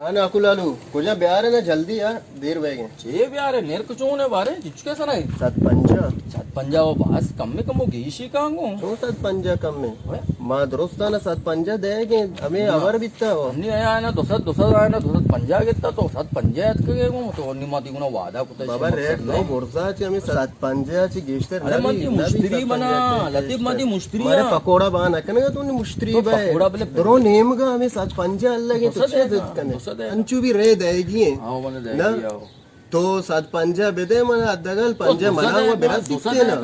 हाँ अकुलालू कुछ ब्याह ना जल्दी यार देर वेगे चे ब्यारे नेर कुचों ने बारे जिचके सनाई सत पंजा सत पंजाब बास कम में कम वो गीशी कांगो क्यों सत पंजा कम में माँ दुरुस्ता ना सत पंजा देगे हमें अवर बिता हो अन्नी आया ना दोसर आया ना दोसर पंजा गेता तो सत पंजायत के गो तो अन्नी माती गुना वादा कुता बाबा रेट नो बोरसा ची हमें सत पंजा ची गेस्टर अरे माती मुश्तरी बना लतीफ माती मुश्तरी मारे पकोड़ा बना कने तूने मुश्तरी बे पकोड़ा बले दरो नेम का हमें सत पंजा अल्लाह के तो जिद कने अंचू भी रे देगी हां मने ना देगी तो सात पंजा बेदे मन अदगल पंजा मना वो बेरा सिक्के ना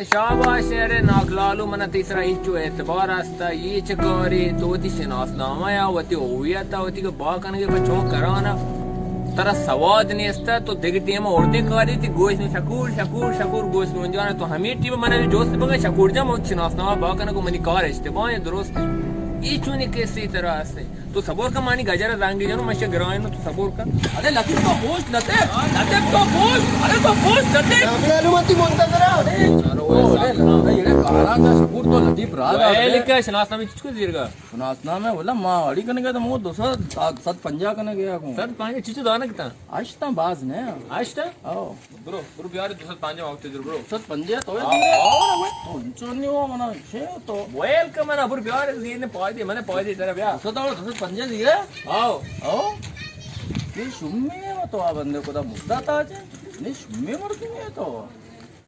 शाबाश है अरे नाकलालू मन तीसरा इच्चू एतबार आस्ता ये चकोरी तो ती शनासनामा या वती ओवियता वती के बा कने के बच्चों कराना तरा सवाद नहीं अस्ता तो देगटी में औरतें कारी थी गोश में शकूर गोश में जाना तो हमें टीम मने जोस्त बगा शकूर जा मत शनासनामा बा कने को मनी कार है बाय दुरुस्त ई चुने कैसे तरह से तो सबोर का मानी गजरा जाएंगे जानो मशे ग्राइन तो सबोर का अरे लतीफ तो पोस्ट लतीफ तो पोस्ट अरे तो पोस्ट लतीफ अकुलालू मती मोंता करा अरे ये कारा का शकूर तो लतीफ राजा वेल का शनासना में चिचको दीर्घ सुनासना में बोला मां अड़ी कने गया तो मो दोसर सत पंजा कने गया को सर पांच चिचो दाना किता आजता बाज ने आजता ओ ब्रो प्यार तो सर पांच वागते ब्रो सत पंजा तो तो इंचोनी हो मना छे तो वेल का मना ब्रो प्यार ने पाई मैंने पाई तेरा ब्याह सदावळ दोसर पंजा दिए आओ ये शुम्मे तो आ बंदे को तो मुद्दा था जे ने शुम्मे मर गए तो